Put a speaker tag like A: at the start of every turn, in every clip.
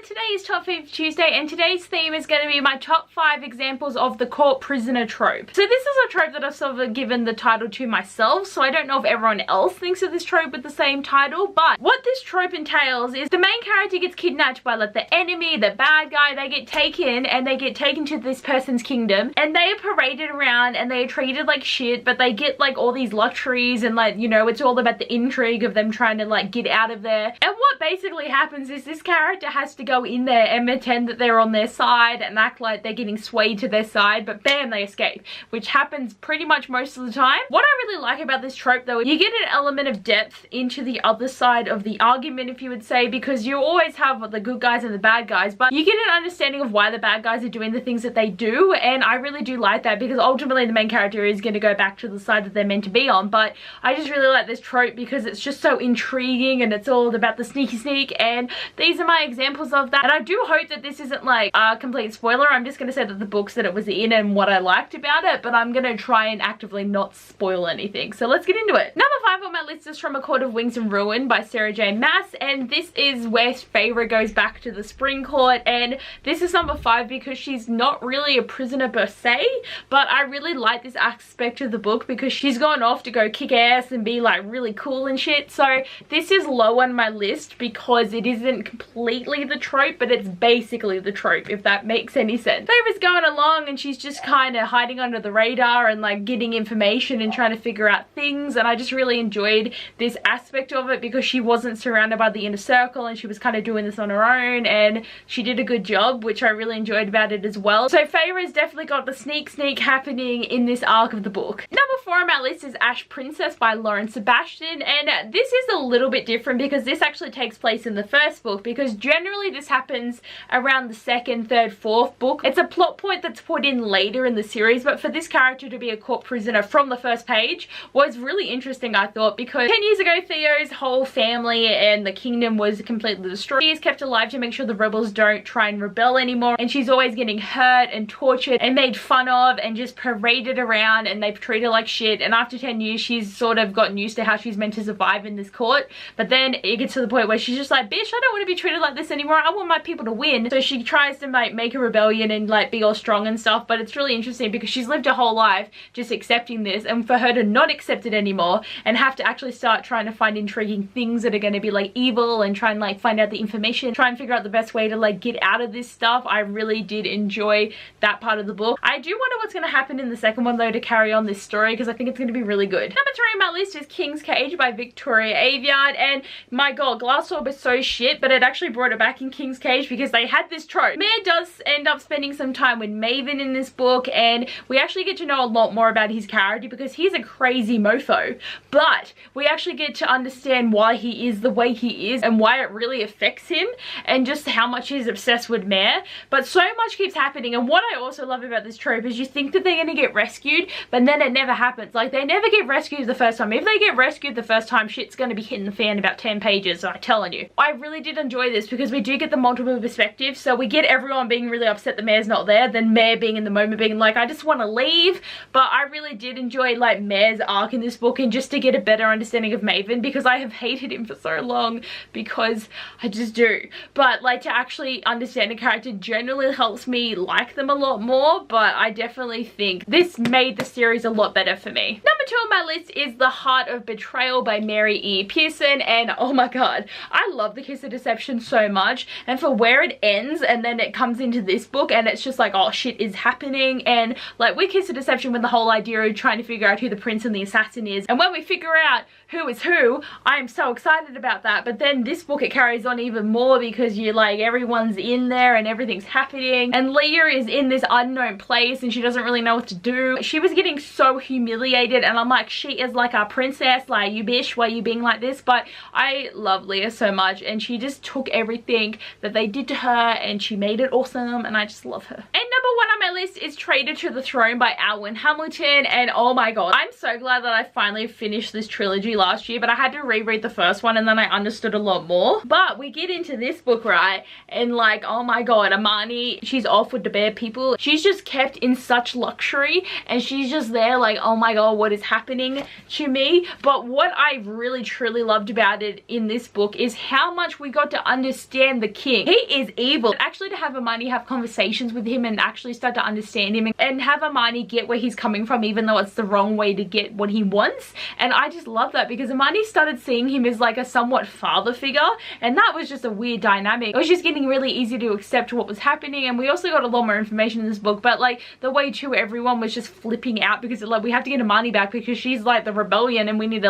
A: today is Top 5 Tuesday and today's theme is going to be my top 5 examples of the court prisoner trope. So this is a trope that I've sort of given the title to myself, so I don't know if everyone else thinks of this trope with the same title, but what this trope entails is the main character gets kidnapped by like the enemy, the bad guy. They get taken and they get taken to this person's kingdom and they are paraded around and they are treated like shit, but they get like all these luxuries and like, you know, it's all about the intrigue of them trying to like get out of there. And what basically happens is this character has to go in there and pretend that they're on their side and act like they're getting swayed to their side, but bam, they escape, which happens pretty much most of the time. What I really like about this trope though, you get an element of depth into the other side of the argument, if you would say, because you always have the good guys and the bad guys, but you get an understanding of why the bad guys are doing the things that they do, and I really do like that because ultimately the main character is going to go back to the side that they're meant to be on. But I just really like this trope because it's just so intriguing and it's all about the sneaky sneak, and these are my examples of that. And I do hope that this isn't like a complete spoiler. I'm just going to say that the books that it was in and what I liked about it, but I'm going to try and actively not spoil anything. So let's get into it. Number 5 on my list is From A Court of Wings and Ruin by Sarah J Maas, and this is where Feyre goes back to the Spring Court, and this is number 5 because she's not really a prisoner per se, but I really like this aspect of the book because she's gone off to go kick ass and be like really cool and shit. So this is low on my list because it isn't completely the trope, but it's basically the trope, if that makes any sense. Feyre's going along and she's just kind of hiding under the radar and like getting information and trying to figure out things, and I just really enjoyed this aspect of it because she wasn't surrounded by the inner circle and she was kind of doing this on her own, and she did a good job, which I really enjoyed about it as well. So Feyre's definitely got the sneak happening in this arc of the book. Number 4 on my list is Ash Princess by Lauren Sebastian, and this is a little bit different because this actually takes place in the first book, because generally this happens around the second, third, fourth book. It's a plot point that's put in later in the series, but for this character to be a court prisoner from the first page was really interesting, I thought, because 10 years ago Theo's whole family and the kingdom was completely destroyed. He is kept alive to make sure the rebels don't try and rebel anymore, and she's always getting hurt and tortured and made fun of and just paraded around, and they've treated her like shit. And after 10 years she's sort of gotten used to how she's meant to survive in this court, but then it gets to the point where she's just like, bitch, I don't want to be treated like this anymore. I want my people to win. So she tries to like make a rebellion and like be all strong and stuff, but it's really interesting because she's lived her whole life just accepting this, and for her to not accept it anymore and have to actually start trying to find intriguing things that are going to be like evil and try and like find out the information, try and figure out the best way to like get out of this stuff. I really did enjoy that part of the book. I do wonder what's going to happen in the second one though to carry on this story, because I think it's going to be really good. Number 3 on my list is King's Cage by Victoria Aveyard, and my god, Glass Orb is so shit, but it actually brought it back in King's Cage because they had this trope. Mare does end up spending some time with Maven in this book, and we actually get to know a lot more about his character because he's a crazy mofo, but we actually get to understand why he is the way he is and why it really affects him and just how much he's obsessed with Mare. But so much keeps happening, and what I also love about this trope is you think that they're going to get rescued, but then it never happens. Like, they never get rescued the first time. If they get rescued the first time, shit's going to be hitting the fan about 10 pages, I'm telling you. I really did enjoy this because we do get the multiple perspectives, so we get everyone being really upset that Mare's not there, then Mare being in the moment being like, I just want to leave. But I really did enjoy like Mare's arc in this book, and just to get a better understanding of Maven, because I have hated him for so long, because I just do. But like, to actually understand a character generally helps me like them a lot more, but I definitely think this made the series a lot better for me. Number 2 on my list is The Heart of Betrayal by Mary E. Pearson, and oh my god, I love The Kiss of Deception so much, and for where it ends and then it comes into this book and it's just like, oh shit is happening. And like with Kiss of Deception, when the whole idea of trying to figure out who the prince and the assassin is, and when we figure out who is who, I am so excited about that. But then this book, it carries on even more because you're like, everyone's in there and everything's happening, and Leah is in this unknown place and she doesn't really know what to do. She was getting so humiliated, and I'm like, she is like our princess, like, you bitch, why are you being like this? But I love Leah so much, and she just took everything that they did to her and she made it awesome, and I just love her. And number 1 on my list is Traitor to the Throne by Alwyn Hamilton, and oh my god, I'm so glad that I finally finished this trilogy last year, but I had to reread the first one and then I understood a lot more. But we get into this book, right, and like, oh my god, Amani, she's off with the bear people. She's just kept in such luxury and she's just there like, oh my god, what is happening to me? But what I really truly loved about it in this book is how much we got to understand the king. He is evil. Actually, to have Amani have conversations with him and actually start to understand him and have Amani get where he's coming from, even though it's the wrong way to get what he wants. And I just love that because Amani started seeing him as like a somewhat father figure, and that was just a weird dynamic. It was just getting really easy to accept what was happening, and we also got a lot more information in this book, but like the way too everyone was just flipping out because like we have to get Amani back because she's like the rebellion and we need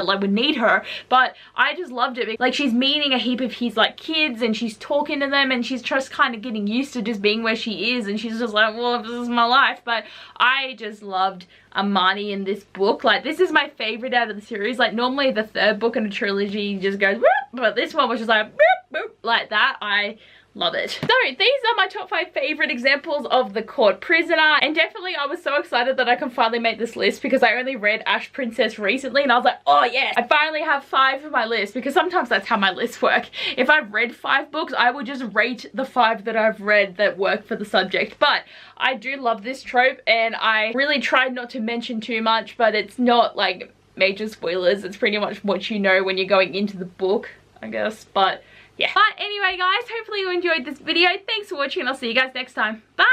A: her. But I just loved it. Like, she's meeting a heap of his like kids and she's talking to them and she's just kind of getting used to just being where she is, and she's just like, well, this is my life. But I just loved Amani in this book. Like, this is my favorite out of the series. Like, normally the third book in a trilogy just goes whoop, but this one was just like whoop, whoop, like that. I love it. So these are my top 5 favorite examples of the court prisoner, and definitely I was so excited that I can finally make this list because I only read Ash Princess recently and I was like, oh yeah, I finally have 5 of my list, because sometimes that's how my lists work. If I've read 5 books, I would just rate the 5 that I've read that work for the subject. But I do love this trope and I really tried not to mention too much, but it's not like major spoilers. It's pretty much what you know when you're going into the book, I guess. But yeah. But anyway guys, hopefully you enjoyed this video. Thanks for watching and I'll see you guys next time. Bye!